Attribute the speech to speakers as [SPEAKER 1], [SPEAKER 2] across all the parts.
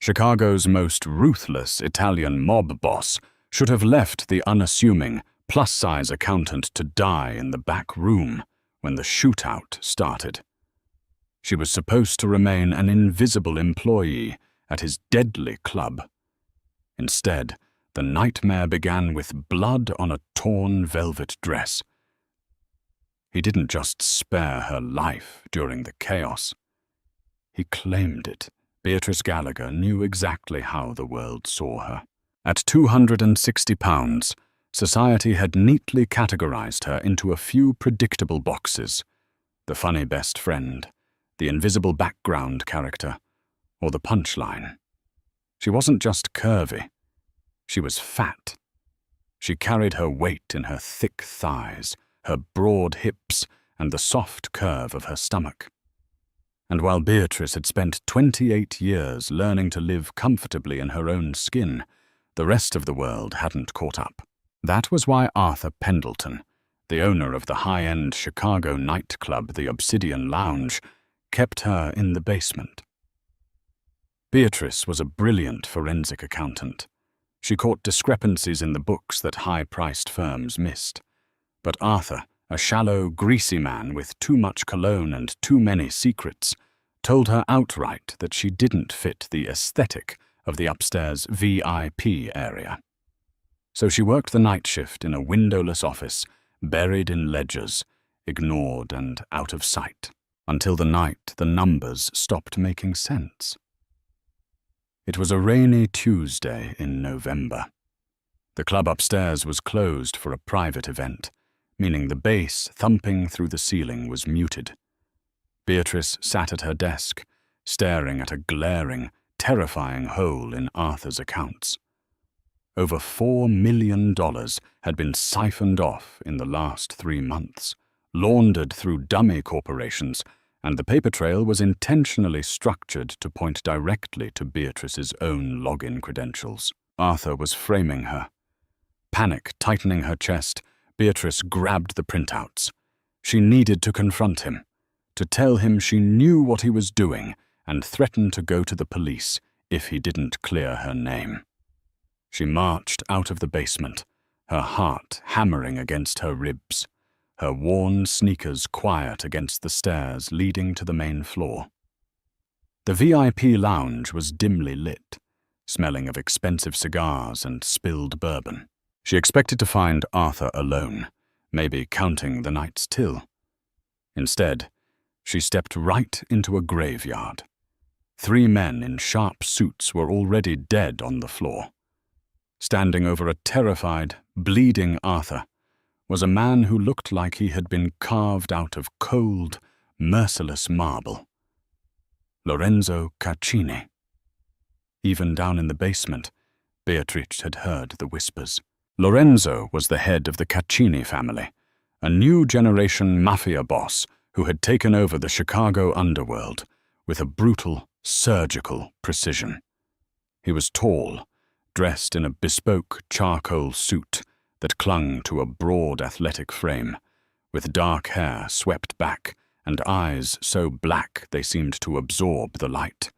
[SPEAKER 1] Chicago's most ruthless Italian mob boss should have left the unassuming, plus-size accountant to die in the back room when the shootout started. She was supposed to remain an invisible employee at his deadly club. Instead, the nightmare began with blood on a torn velvet dress. He didn't just spare her life during the chaos. He claimed it. Beatrice Gallagher knew exactly how the world saw her. At 260 pounds, society had neatly categorized her into a few predictable boxes: the funny best friend, the invisible background character, or the punchline. She wasn't just curvy. She was fat. She carried her weight in her thick thighs, her broad hips, and the soft curve of her stomach. And while Beatrice had spent 28 years learning to live comfortably in her own skin, the rest of the world hadn't caught up. That was why Arthur Pendleton, the owner of the high-end Chicago nightclub, the Obsidian Lounge, kept her in the basement. Beatrice was a brilliant forensic accountant. She caught discrepancies in the books that high-priced firms missed. But Arthur, a shallow, greasy man with too much cologne and too many secrets, told her outright that she didn't fit the aesthetic of the upstairs VIP area. So she worked the night shift in a windowless office, buried in ledgers, ignored and out of sight, until the night the numbers stopped making sense. It was a rainy Tuesday in November. The club upstairs was closed for a private event, meaning the bass thumping through the ceiling was muted. Beatrice sat at her desk, staring at a glaring, terrifying hole in Arthur's accounts. Over $4 million had been siphoned off in the last 3 months, laundered through dummy corporations, and the paper trail was intentionally structured to point directly to Beatrice's own login credentials. Arthur was framing her. Panic tightening her chest, Beatrice grabbed the printouts. She needed to confront him, to tell him she knew what he was doing and threaten to go to the police if he didn't clear her name. She marched out of the basement, her heart hammering against her ribs, her worn sneakers quiet against the stairs leading to the main floor. The VIP lounge was dimly lit, smelling of expensive cigars and spilled bourbon. She expected to find Arthur alone, maybe counting the night's till. Instead, she stepped right into a graveyard. 3 men in sharp suits were already dead on the floor. Standing over a terrified, bleeding Arthur was a man who looked like he had been carved out of cold, merciless marble. Lorenzo Caccini. Even down in the basement, Beatrice had heard the whispers. Lorenzo was the head of the Caccini family, a new generation mafia boss who had taken over the Chicago underworld with a brutal, surgical precision. He was tall, dressed in a bespoke charcoal suit that clung to a broad athletic frame, with dark hair swept back and eyes so black they seemed to absorb the light.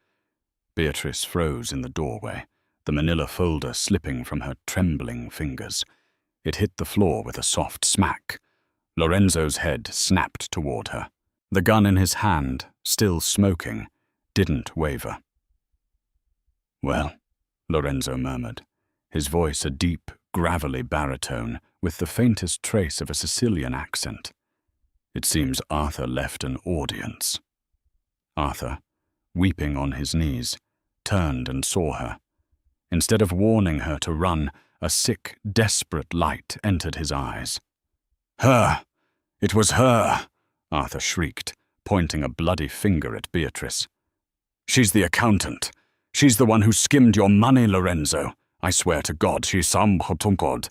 [SPEAKER 1] Beatrice froze in the doorway, the manila folder slipping from her trembling fingers. It hit the floor with a soft smack. Lorenzo's head snapped toward her. The gun in his hand, still smoking, didn't waver. "Well," Lorenzo murmured, his voice a deep, gravelly baritone with the faintest trace of a Sicilian accent. "It seems Arthur left an audience." Arthur, weeping on his knees, turned and saw her. Instead of warning her to run, a sick, desperate light entered his eyes. "Her! It was her!" Arthur shrieked, pointing a bloody finger at Beatrice. "She's the accountant. She's the one who skimmed your money, Lorenzo. I swear to God, she's some God.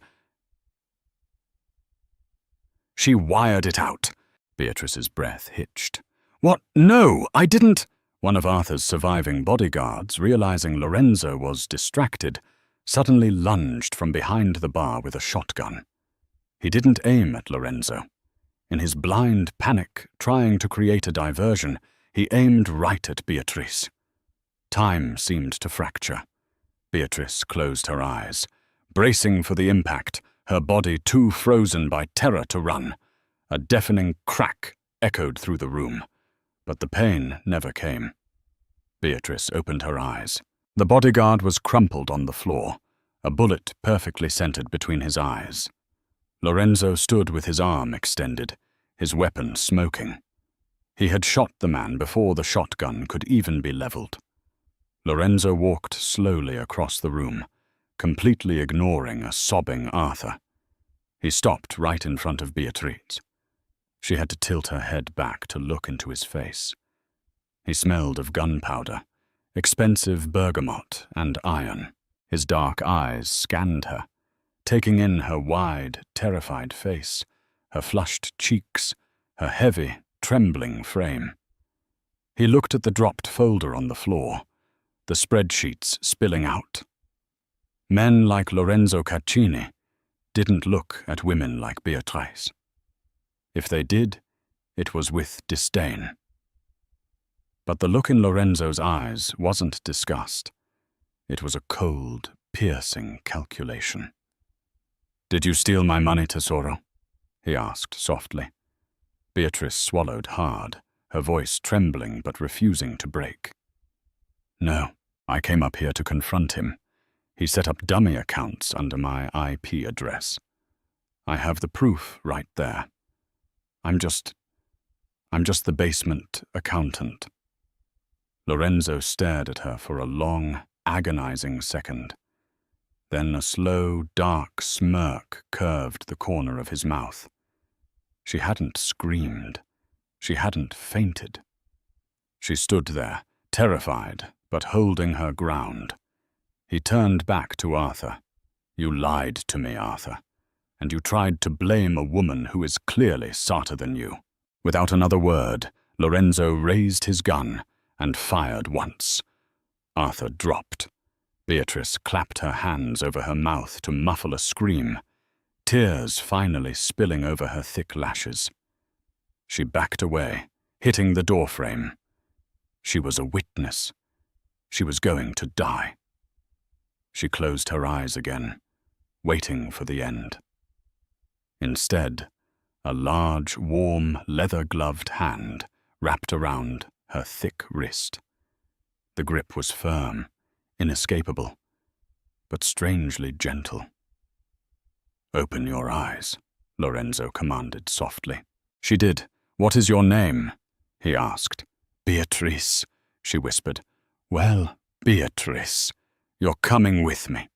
[SPEAKER 1] She wired it out." Beatrice's breath hitched. "What? No, I didn't." One of Arthur's surviving bodyguards, realizing Lorenzo was distracted, suddenly lunged from behind the bar with a shotgun. He didn't aim at Lorenzo. In his blind panic, trying to create a diversion, he aimed right at Beatrice. Time seemed to fracture. Beatrice closed her eyes, bracing for the impact, her body too frozen by terror to run. A deafening crack echoed through the room, but the pain never came. Beatrice opened her eyes. The bodyguard was crumpled on the floor, a bullet perfectly centered between his eyes. Lorenzo stood with his arm extended, his weapon smoking. He had shot the man before the shotgun could even be leveled. Lorenzo walked slowly across the room, completely ignoring a sobbing Arthur. He stopped right in front of Beatrice. She had to tilt her head back to look into his face. He smelled of gunpowder, expensive bergamot and iron. His dark eyes scanned her, taking in her wide, terrified face, her flushed cheeks, her heavy, trembling frame. He looked at the dropped folder on the floor, the spreadsheets spilling out. Men like Lorenzo Caccini didn't look at women like Beatrice. If they did, it was with disdain. But the look in Lorenzo's eyes wasn't disgust. It was a cold, piercing calculation. "Did you steal my money, Tesoro?" he asked softly. Beatrice swallowed hard, her voice trembling but refusing to break. "No, I came up here to confront him. He set up dummy accounts under my IP address. I have the proof right there. I'm just the basement accountant." Lorenzo stared at her for a long, agonizing second. Then a slow, dark smirk curved the corner of his mouth. She hadn't screamed. She hadn't fainted. She stood there, terrified, but holding her ground. He turned back to Arthur. "You lied to me, Arthur, and you tried to blame a woman who is clearly smarter than you." Without another word, Lorenzo raised his gun and fired once. Arthur dropped. Beatrice clapped her hands over her mouth to muffle a scream, tears finally spilling over her thick lashes. She backed away, hitting the doorframe. She was a witness. She was going to die. She closed her eyes again, waiting for the end. Instead, a large, warm, leather-gloved hand wrapped around her thick wrist. The grip was firm, inescapable, but strangely gentle. "Open your eyes," Lorenzo commanded softly. She did. "What is your name?" he asked. "Beatrice," she whispered. "Well, Beatrice, you're coming with me."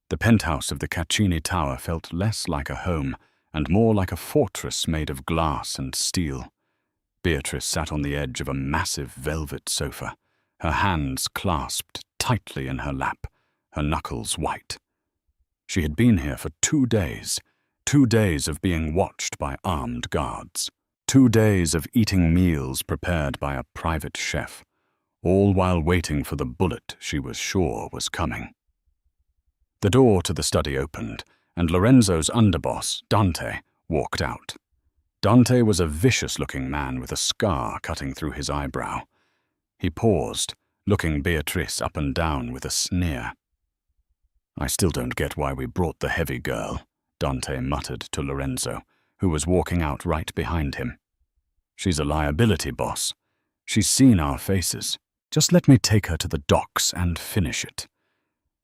[SPEAKER 1] The penthouse of the Caccini Tower felt less like a home and more like a fortress made of glass and steel. Beatrice sat on the edge of a massive velvet sofa, her hands clasped tightly in her lap, her knuckles white. She had been here for 2 days, 2 days of being watched by armed guards, 2 days of eating meals prepared by a private chef, all while waiting for the bullet she was sure was coming. The door to the study opened, and Lorenzo's underboss, Dante, walked out. Dante was a vicious-looking man with a scar cutting through his eyebrow. He paused, looking Beatrice up and down with a sneer. "I still don't get why we brought the heavy girl," Dante muttered to Lorenzo, who was walking out right behind him. "She's a liability, boss. She's seen our faces. Just let me take her to the docks and finish it.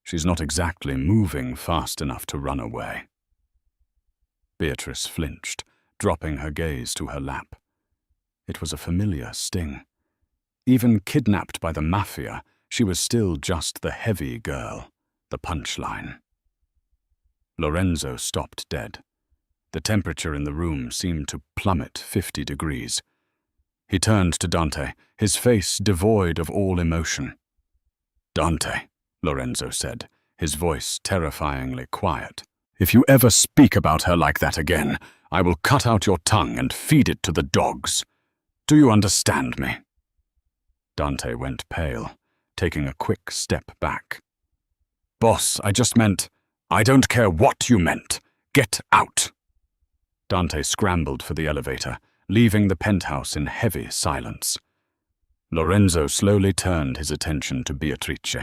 [SPEAKER 1] She's not exactly moving fast enough to run away." Beatrice flinched, dropping her gaze to her lap. It was a familiar sting. Even kidnapped by the Mafia, she was still just the heavy girl, the punchline. Lorenzo stopped dead. The temperature in the room seemed to plummet 50 degrees. He turned to Dante, his face devoid of all emotion. "Dante," Lorenzo said, his voice terrifyingly quiet, "if you ever speak about her like that again, I will cut out your tongue and feed it to the dogs. Do you understand me?" Dante went pale, taking a quick step back. "Boss, I just meant, I don't care what you meant. Get out." Dante scrambled for the elevator, leaving the penthouse in heavy silence. Lorenzo slowly turned his attention to Beatrice.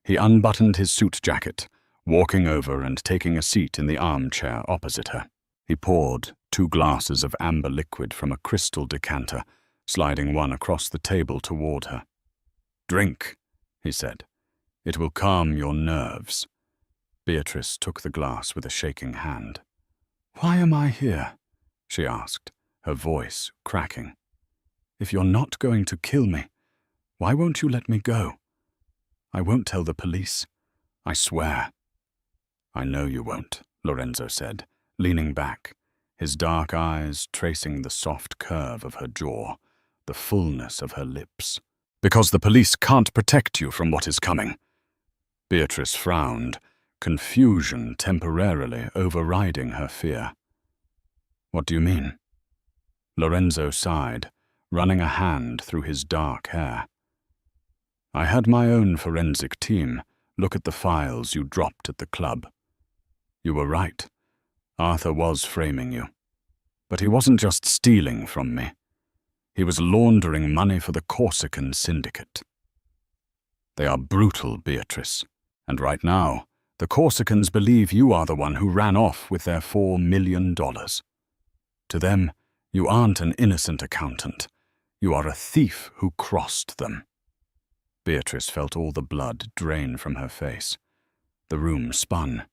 [SPEAKER 1] He unbuttoned his suit jacket, walking over and taking a seat in the armchair opposite her. He poured 2 glasses of amber liquid from a crystal decanter, sliding one across the table toward her. "Drink," he said. "It will calm your nerves." Beatrice took the glass with a shaking hand. "Why am I here?" she asked, her voice cracking. "If you're not going to kill me, why won't you let me go? I won't tell the police. I swear." "I know you won't," Lorenzo said, leaning back, his dark eyes tracing the soft curve of her jaw, the fullness of her lips. "Because the police can't protect you from what is coming." Beatrice frowned, confusion temporarily overriding her fear. "What do you mean?" Lorenzo sighed, running a hand through his dark hair. "I had my own forensic team look at the files you dropped at the club. You were right. Arthur was framing you. But he wasn't just stealing from me. He was laundering money for the Corsican syndicate. They are brutal, Beatrice. And right now, the Corsicans believe you are the one who ran off with their $4 million. To them, you aren't an innocent accountant. You are a thief who crossed them." Beatrice felt all the blood drain from her face. The room spun.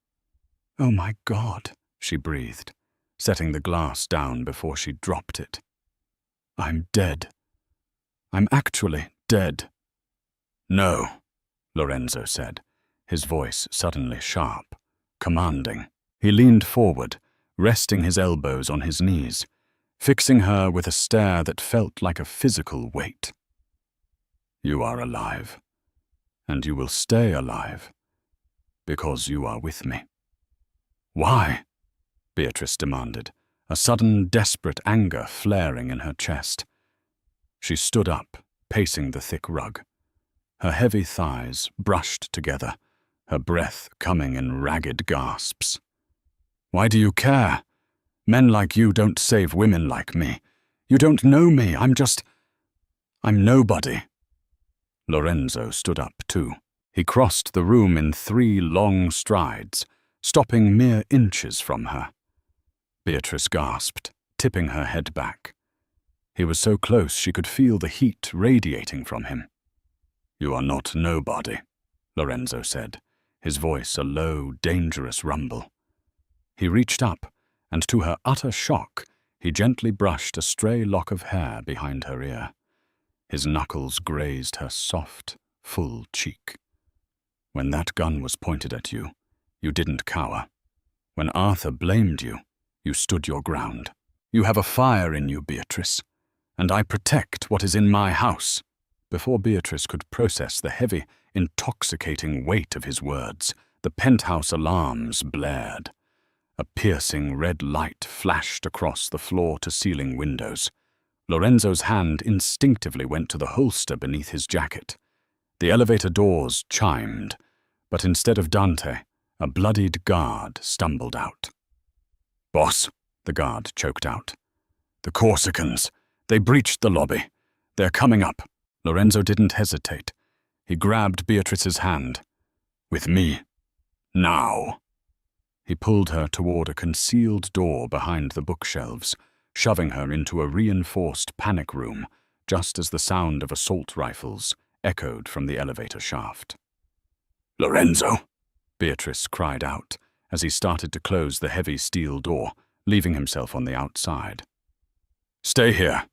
[SPEAKER 1] "Oh my God," she breathed, setting the glass down before she dropped it. "I'm dead. I'm actually dead." "No," Lorenzo said, his voice suddenly sharp, commanding. He leaned forward, resting his elbows on his knees, fixing her with a stare that felt like a physical weight. "You are alive, and you will stay alive, because you are with me." "Why?" Beatrice demanded, a sudden desperate anger flaring in her chest. She stood up, pacing the thick rug. Her heavy thighs brushed together, her breath coming in ragged gasps. "Why do you care? Men like you don't save women like me. You don't know me. I'm nobody." Lorenzo stood up too. He crossed the room in 3 long strides, stopping mere inches from her. Beatrice gasped, tipping her head back. He was so close she could feel the heat radiating from him. "You are not nobody," Lorenzo said, his voice a low, dangerous rumble. He reached up, and to her utter shock, he gently brushed a stray lock of hair behind her ear. His knuckles grazed her soft, full cheek. "When that gun was pointed at you, you didn't cower. When Arthur blamed you, you stood your ground. You have a fire in you, Beatrice, and I protect what is in my house." Before Beatrice could process the heavy, intoxicating weight of his words, the penthouse alarms blared. A piercing red light flashed across the floor-to-ceiling windows. Lorenzo's hand instinctively went to the holster beneath his jacket. The elevator doors chimed, but instead of Dante, a bloodied guard stumbled out. "Boss," the guard choked out. "The Corsicans. They breached the lobby. They're coming up." Lorenzo didn't hesitate. He grabbed Beatrice's hand. "With me. Now." He pulled her toward a concealed door behind the bookshelves, shoving her into a reinforced panic room just as the sound of assault rifles echoed from the elevator shaft. "Lorenzo!" Beatrice cried out as he started to close the heavy steel door, leaving himself on the outside. "Stay here.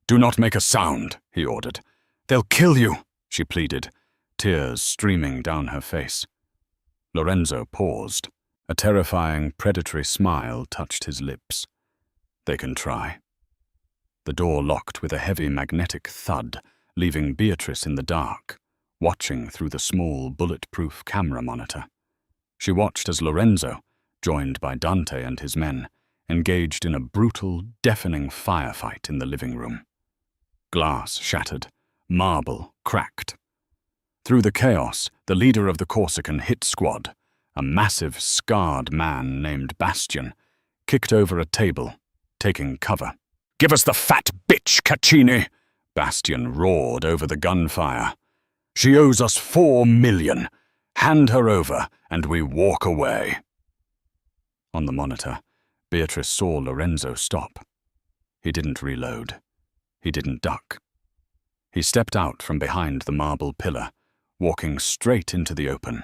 [SPEAKER 1] Do not make a sound," he ordered. "They'll kill you," she pleaded, tears streaming down her face. Lorenzo paused. A terrifying, predatory smile touched his lips. "They can try." The door locked with a heavy magnetic thud, leaving Beatrice in the dark, watching through the small, bulletproof camera monitor. She watched as Lorenzo, joined by Dante and his men, engaged in a brutal, deafening firefight in the living room. Glass shattered, marble cracked. Through the chaos, the leader of the Corsican hit squad, a massive, scarred man named Bastian, kicked over a table, taking cover. "Give us the fat bitch, Caccini!" Bastian roared over the gunfire. "She owes us 4 million. Hand her over, and we walk away." On the monitor, Beatrice saw Lorenzo stop. He didn't reload. He didn't duck. He stepped out from behind the marble pillar, walking straight into the open,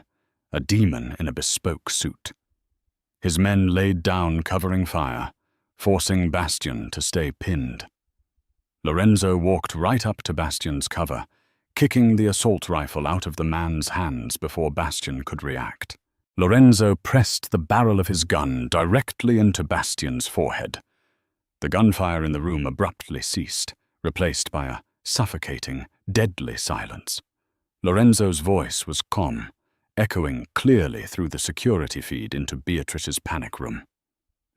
[SPEAKER 1] a demon in a bespoke suit. His men laid down covering fire, forcing Bastian to stay pinned. Lorenzo walked right up to Bastian's cover, kicking the assault rifle out of the man's hands before Bastian could react. Lorenzo pressed the barrel of his gun directly into Bastian's forehead. The gunfire in the room abruptly ceased, replaced by a suffocating, deadly silence. Lorenzo's voice was calm, echoing clearly through the security feed into Beatrice's panic room.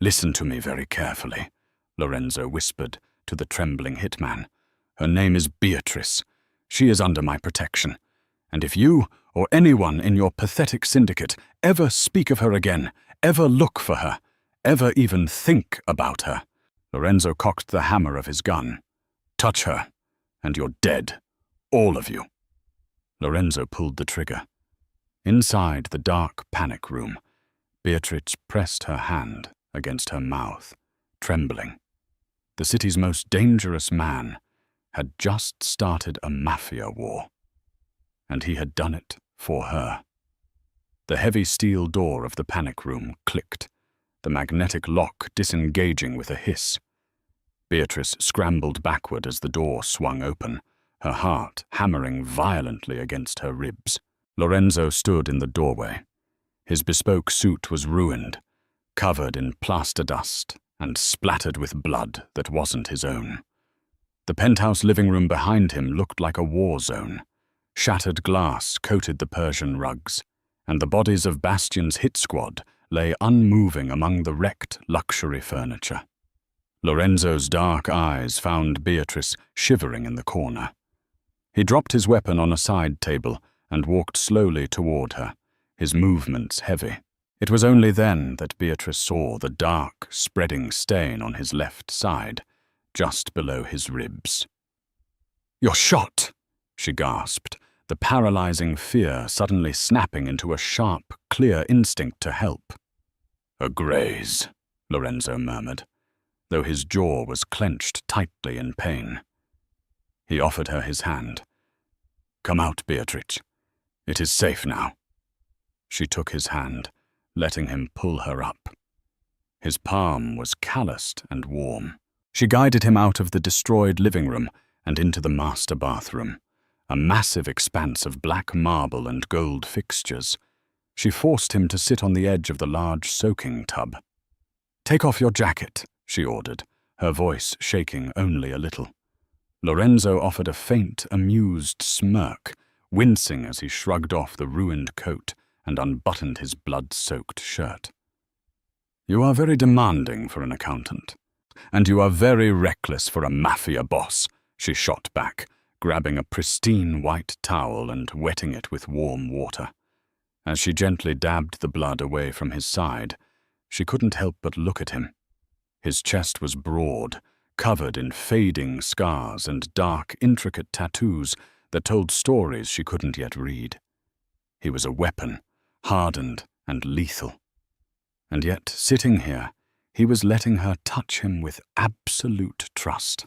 [SPEAKER 1] "Listen to me very carefully," Lorenzo whispered to the trembling hitman. "Her name is Beatrice. She is under my protection. And if you or anyone in your pathetic syndicate ever speak of her again, ever look for her, ever even think about her—" Lorenzo cocked the hammer of his gun. "Touch her, and you're dead. All of you." Lorenzo pulled the trigger. Inside the dark panic room, Beatrice pressed her hand against her mouth, trembling. The city's most dangerous man had just started a mafia war, and he had done it for her. The heavy steel door of the panic room clicked, the magnetic lock disengaging with a hiss. Beatrice scrambled backward as the door swung open, her heart hammering violently against her ribs. Lorenzo stood in the doorway. His bespoke suit was ruined, covered in plaster dust and splattered with blood that wasn't his own. The penthouse living room behind him looked like a war zone. Shattered glass coated the Persian rugs, and the bodies of Bastian's hit squad lay unmoving among the wrecked luxury furniture. Lorenzo's dark eyes found Beatrice shivering in the corner. He dropped his weapon on a side table and walked slowly toward her, his movements heavy. It was only then that Beatrice saw the dark, spreading stain on his left side, just below his ribs. "You're shot!" she gasped, the paralyzing fear suddenly snapping into a sharp, clear instinct to help. "A graze," Lorenzo murmured, though his jaw was clenched tightly in pain. He offered her his hand. "Come out, Beatrice. It is safe now." She took his hand, letting him pull her up. His palm was calloused and warm. She guided him out of the destroyed living room and into the master bathroom, a massive expanse of black marble and gold fixtures. She forced him to sit on the edge of the large soaking tub. "Take off your jacket," she ordered, her voice shaking only a little. Lorenzo offered a faint, amused smirk, wincing as he shrugged off the ruined coat and unbuttoned his blood-soaked shirt. "You are very demanding for an accountant, and you are very reckless for a mafia boss," she shot back, grabbing a pristine white towel and wetting it with warm water. As she gently dabbed the blood away from his side, she couldn't help but look at him. His chest was broad, covered in fading scars and dark, intricate tattoos that told stories she couldn't yet read. He was a weapon, hardened and lethal. And yet, sitting here, he was letting her touch him with absolute trust.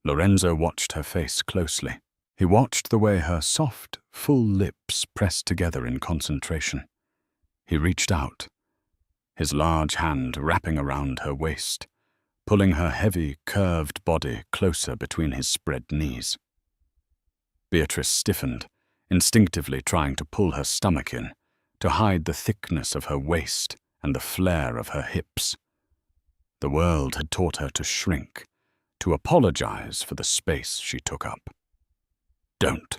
[SPEAKER 1] Lorenzo watched her face closely. He watched the way her soft, full lips pressed together in concentration. He reached out, his large hand wrapping around her waist, pulling her heavy, curved body closer between his spread knees. Beatrice stiffened, instinctively trying to pull her stomach in, to hide the thickness of her waist and the flare of her hips. The world had taught her to shrink, to apologize for the space she took up. "Don't,"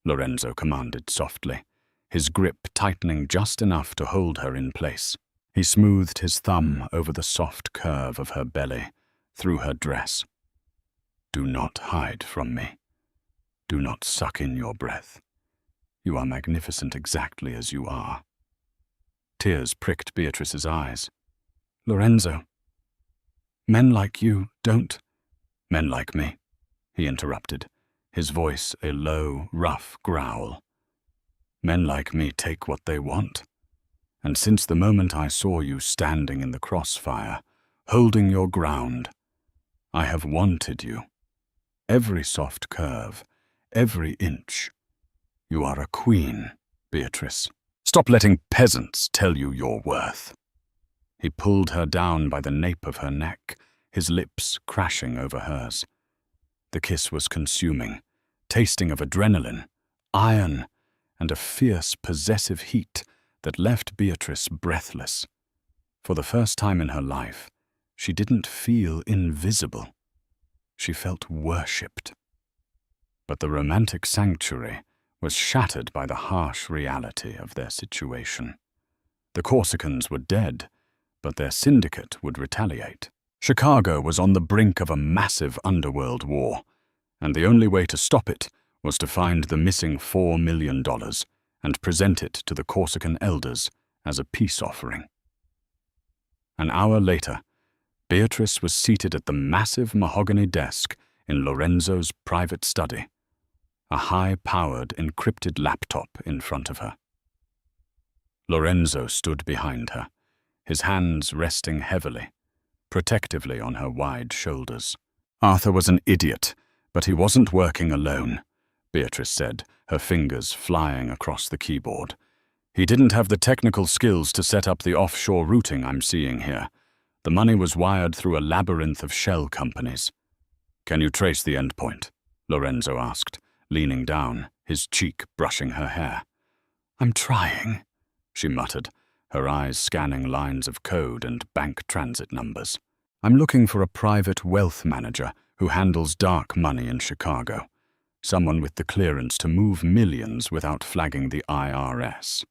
[SPEAKER 1] Lorenzo commanded softly, his grip tightening just enough to hold her in place. He smoothed his thumb over the soft curve of her belly, through her dress. "Do not hide from me. Do not suck in your breath. You are magnificent exactly as you are." Tears pricked Beatrice's eyes. "Lorenzo, men like you don't—" "Men like me," he interrupted, his voice a low, rough growl. Men like me take what they want. And since the moment I saw you standing in the crossfire, holding your ground, I have wanted you. Every soft curve, every inch. You are a queen, Beatrice. Stop letting peasants tell you your worth. He pulled her down by the nape of her neck, his lips crashing over hers. The kiss was consuming, tasting of adrenaline, iron, and a fierce, possessive heat that left Beatrice breathless. For the first time in her life, she didn't feel invisible. She felt worshipped. But the romantic sanctuary was shattered by the harsh reality of their situation. The Corsicans were dead, but their syndicate would retaliate. Chicago was on the brink of a massive underworld war, and the only way to stop it was to find the missing $4 million and present it to the Corsican elders as a peace offering. An hour later, Beatrice was seated at the massive mahogany desk in Lorenzo's private study, a high-powered encrypted laptop in front of her. Lorenzo stood behind her, his hands resting heavily, protectively on her wide shoulders. Arthur was an idiot, but he wasn't working alone, Beatrice said, her fingers flying across the keyboard. He didn't have the technical skills to set up the offshore routing I'm seeing here. The money was wired through a labyrinth of shell companies. Can you trace the endpoint? Lorenzo asked, leaning down, his cheek brushing her hair. I'm trying, she muttered, her eyes scanning lines of code and bank transit numbers. I'm looking for a private wealth manager who handles dark money in Chicago. Someone with the clearance to move millions without flagging the IRS.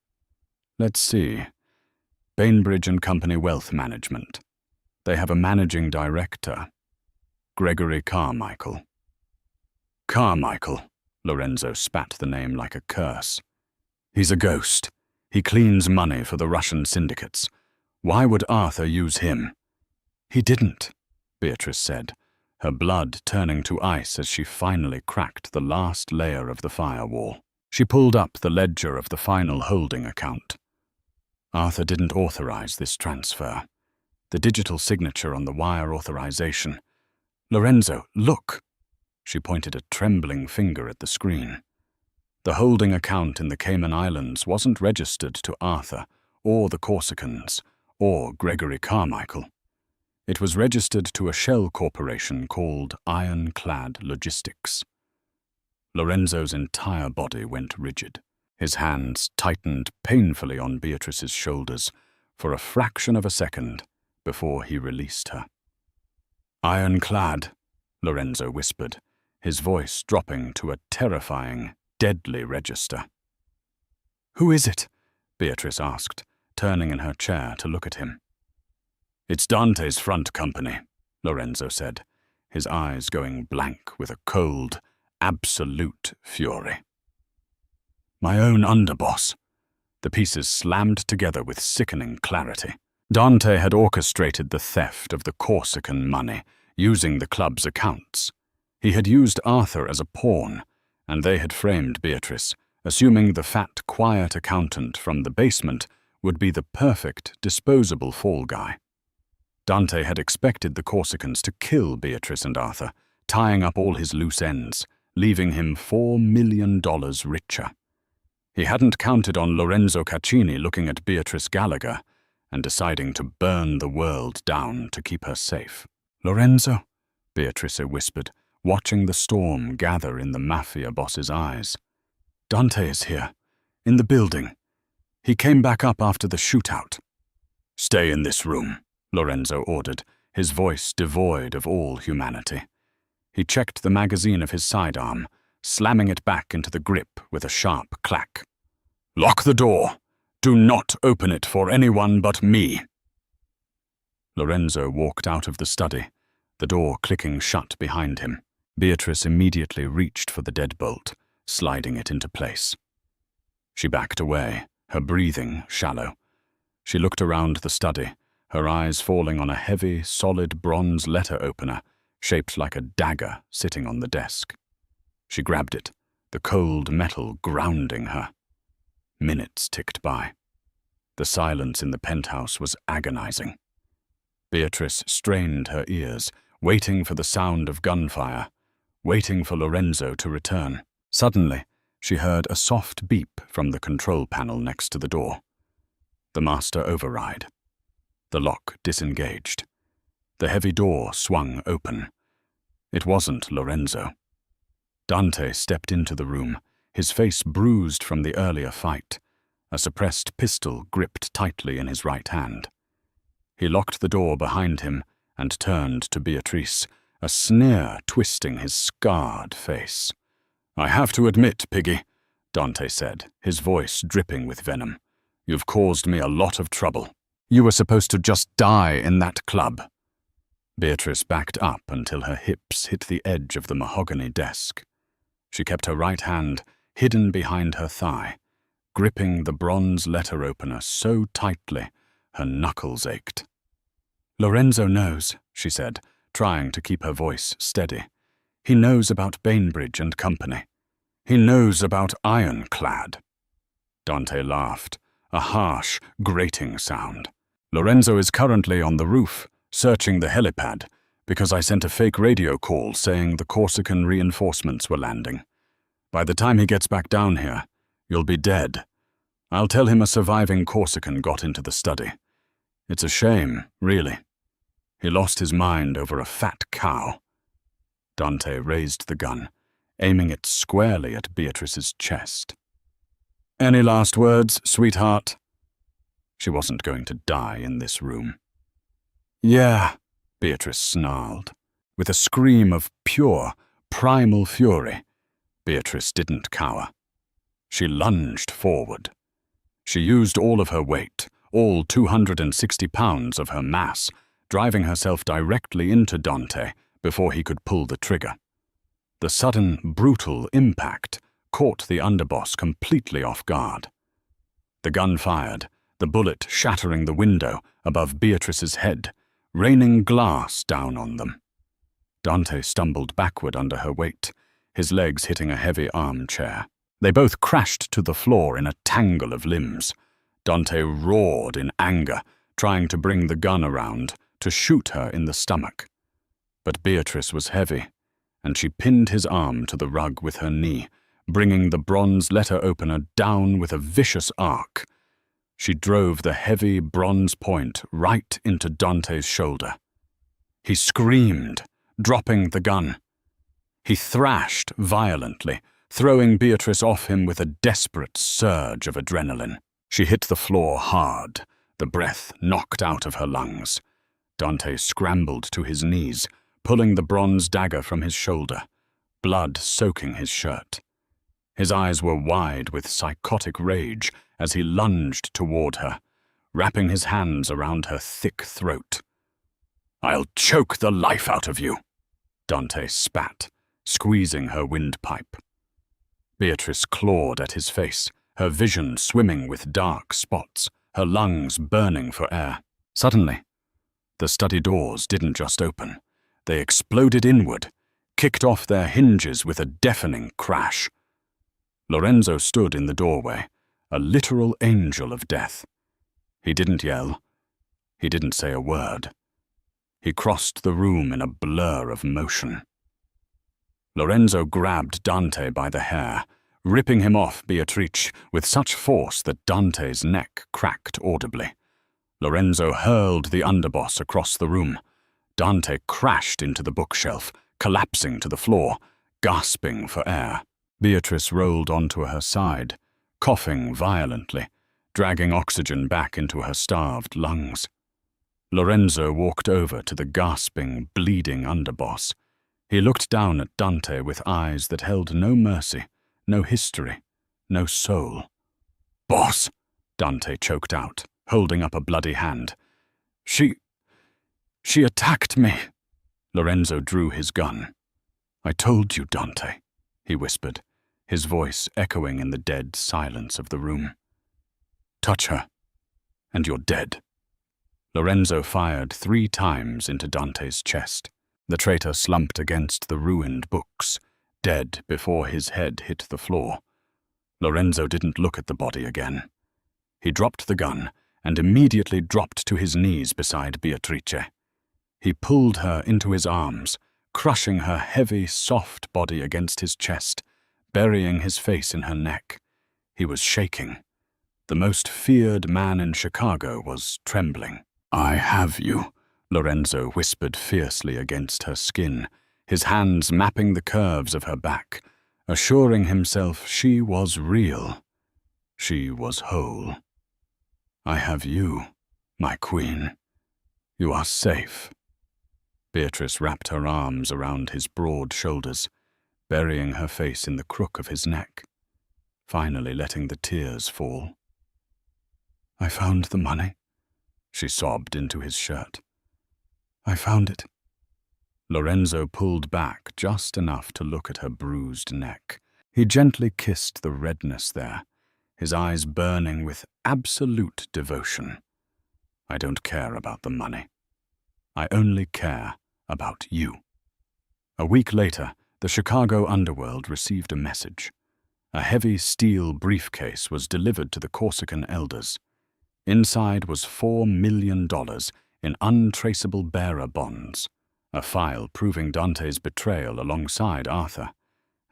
[SPEAKER 1] Let's see. Bainbridge and Company Wealth Management. They have a managing director. Gregory Carmichael. Carmichael, Lorenzo spat the name like a curse. He's a ghost. He cleans money for the Russian syndicates. Why would Arthur use him? He didn't, Beatrice said, her blood turning to ice as she finally cracked the last layer of the firewall. She pulled up the ledger of the final holding account. Arthur didn't authorize this transfer. The digital signature on the wire authorization. Lorenzo, look! She pointed a trembling finger at the screen. The holding account in the Cayman Islands wasn't registered to Arthur, or the Corsicans, or Gregory Carmichael. It was registered to a shell corporation called Ironclad Logistics. Lorenzo's entire body went rigid. His hands tightened painfully on Beatrice's shoulders for a fraction of a second before he released her. Ironclad, Lorenzo whispered, his voice dropping to a terrifying, deadly register. Who is it? Beatrice asked, turning in her chair to look at him. It's Dante's front company, Lorenzo said, his eyes going blank with a cold, absolute fury. My own underboss. The pieces slammed together with sickening clarity. Dante had orchestrated the theft of the Corsican money, using the club's accounts. He had used Arthur as a pawn, and they had framed Beatrice, assuming the fat, quiet accountant from the basement would be the perfect, disposable fall guy. Dante had expected the Corsicans to kill Beatrice and Arthur, tying up all his loose ends, leaving him $4 million richer. He hadn't counted on Lorenzo Caccini looking at Beatrice Gallagher and deciding to burn the world down to keep her safe. Lorenzo, Beatrice whispered, watching the storm gather in the Mafia Boss's eyes. Dante is here, in the building. He came back up after the shootout. Stay in this room, Lorenzo ordered, his voice devoid of all humanity. He checked the magazine of his sidearm, slamming it back into the grip with a sharp clack. Lock the door. Do not open it for anyone but me. Lorenzo walked out of the study, the door clicking shut behind him. Beatrice immediately reached for the deadbolt, sliding it into place. She backed away, her breathing shallow. She looked around the study, her eyes falling on a heavy, solid bronze letter opener shaped like a dagger sitting on the desk. She grabbed it, the cold metal grounding her. Minutes ticked by. The silence in the penthouse was agonizing. Beatrice strained her ears, waiting for the sound of gunfire, waiting for Lorenzo to return. Suddenly, she heard a soft beep from the control panel next to the door. The master override. The lock disengaged. The heavy door swung open. It wasn't Lorenzo. Dante stepped into the room, his face bruised from the earlier fight, a suppressed pistol gripped tightly in his right hand. He locked the door behind him and turned to Beatrice, a sneer twisting his scarred face. "I have to admit, Piggy," Dante said, his voice dripping with venom, "you've caused me a lot of trouble. You were supposed to just die in that club." Beatrice backed up until her hips hit the edge of the mahogany desk. She kept her right hand hidden behind her thigh, gripping the bronze letter opener so tightly her knuckles ached. "Lorenzo knows," she said, trying to keep her voice steady. "He knows about Bainbridge and Company. He knows about Ironclad." Dante laughed, a harsh, grating sound. "Lorenzo is currently on the roof, searching the helipad, because I sent a fake radio call saying the Corsican reinforcements were landing. By the time he gets back down here, you'll be dead. I'll tell him a surviving Corsican got into the study. It's a shame, really. He lost his mind over a fat cow." Dante raised the gun, aiming it squarely at Beatrice's chest. "Any last words, sweetheart?" She wasn't going to die in this room. "Yeah," Beatrice snarled. With a scream of pure, primal fury, Beatrice didn't cower. She lunged forward. She used all of her weight, all 260 pounds of her mass, driving herself directly into Dante before he could pull the trigger. The sudden, brutal impact caught the underboss completely off guard. The gun fired, the bullet shattering the window above Beatrice's head, raining glass down on them. Dante stumbled backward under her weight, his legs hitting a heavy armchair. They both crashed to the floor in a tangle of limbs. Dante roared in anger, trying to bring the gun around to shoot her in the stomach. But Beatrice was heavy, and she pinned his arm to the rug with her knee, bringing the bronze letter opener down with a vicious arc. She drove the heavy bronze point right into Dante's shoulder. He screamed, dropping the gun. He thrashed violently, throwing Beatrice off him with a desperate surge of adrenaline. She hit the floor hard, the breath knocked out of her lungs. Dante scrambled to his knees, pulling the bronze dagger from his shoulder, blood soaking his shirt. His eyes were wide with psychotic rage as he lunged toward her, wrapping his hands around her thick throat. "I'll choke the life out of you," Dante spat, squeezing her windpipe. Beatrice clawed at his face, her vision swimming with dark spots, her lungs burning for air. Suddenly, the study doors didn't just open. They exploded inward, kicked off their hinges with a deafening crash. Lorenzo stood in the doorway, a literal angel of death. He didn't yell. He didn't say a word. He crossed the room in a blur of motion. Lorenzo grabbed Dante by the hair, ripping him off Beatrice with such force that Dante's neck cracked audibly. Lorenzo hurled the underboss across the room. Dante crashed into the bookshelf, collapsing to the floor, gasping for air. Beatrice rolled onto her side, coughing violently, dragging oxygen back into her starved lungs. Lorenzo walked over to the gasping, bleeding underboss. He looked down at Dante with eyes that held no mercy, no history, no soul. "Boss," Dante choked out, holding up a bloody hand. She attacked me." Lorenzo drew his gun. "I told you, Dante," he whispered, his voice echoing in the dead silence of the room. "Touch her, and you're dead." Lorenzo fired 3 times into Dante's chest. The traitor slumped against the ruined books, dead before his head hit the floor. Lorenzo didn't look at the body again. He dropped the gun and immediately dropped to his knees beside Beatrice. He pulled her into his arms, crushing her heavy, soft body against his chest, burying his face in her neck. He was shaking. The most feared man in Chicago was trembling. "I have you," Lorenzo whispered fiercely against her skin, his hands mapping the curves of her back, assuring himself she was real. She was whole. "I have you, my queen. You are safe." Beatrice wrapped her arms around his broad shoulders, burying her face in the crook of his neck, finally letting the tears fall. "I found the money," she sobbed into his shirt. "I found it." Lorenzo pulled back just enough to look at her bruised neck. He gently kissed the redness there, his eyes burning with absolute devotion. "I don't care about the money. I only care about you." A week later, the Chicago underworld received a message. A heavy steel briefcase was delivered to the Corsican elders. Inside was $4 million in untraceable bearer bonds, a file proving Dante's betrayal alongside Arthur,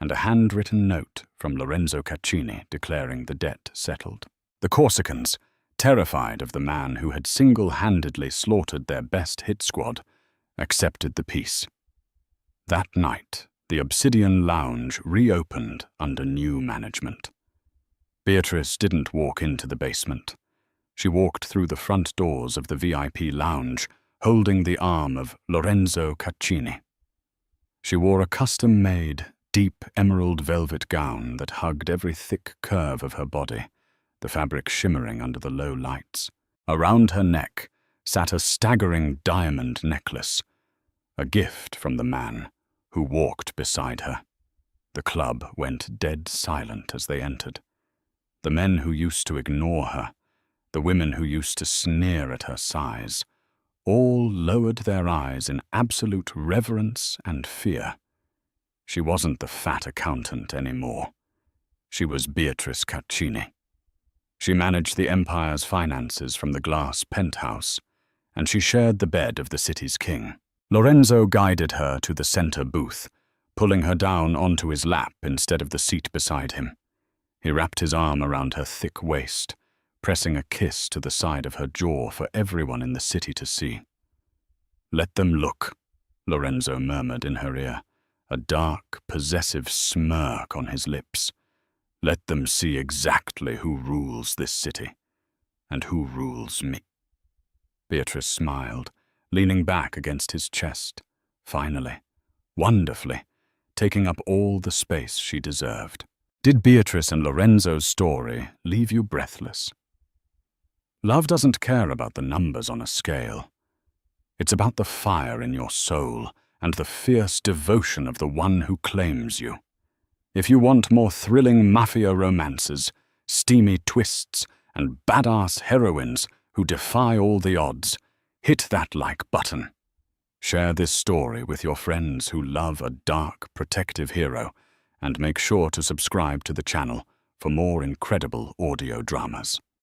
[SPEAKER 1] and a handwritten note from Lorenzo Caccini declaring the debt settled. The Corsicans, terrified of the man who had single-handedly slaughtered their best hit squad, accepted the peace. That night, the Obsidian Lounge reopened under new management. Beatrice didn't walk into the basement. She walked through the front doors of the VIP lounge, holding the arm of Lorenzo Caccini. She wore a custom-made, deep emerald velvet gown that hugged every thick curve of her body, the fabric shimmering under the low lights. Around her neck sat a staggering diamond necklace, a gift from the man who walked beside her. The club went dead silent as they entered. The men who used to ignore her, the women who used to sneer at her size, all lowered their eyes in absolute reverence and fear. She wasn't the fat accountant anymore. She was Beatrice Caccini. She managed the empire's finances from the glass penthouse, and she shared the bed of the city's king. Lorenzo guided her to the center booth, pulling her down onto his lap instead of the seat beside him. He wrapped his arm around her thick waist, pressing a kiss to the side of her jaw for everyone in the city to see. "Let them look," Lorenzo murmured in her ear, a dark, possessive smirk on his lips. "Let them see exactly who rules this city, and who rules me." Beatrice smiled, leaning back against his chest, finally, wonderfully, taking up all the space she deserved. Did Beatrice and Lorenzo's story leave you breathless? Love doesn't care about the numbers on a scale. It's about the fire in your soul and the fierce devotion of the one who claims you. If you want more thrilling mafia romances, steamy twists, and badass heroines who defy all the odds, hit that like button. Share this story with your friends who love a dark, protective hero, and make sure to subscribe to the channel for more incredible audio dramas.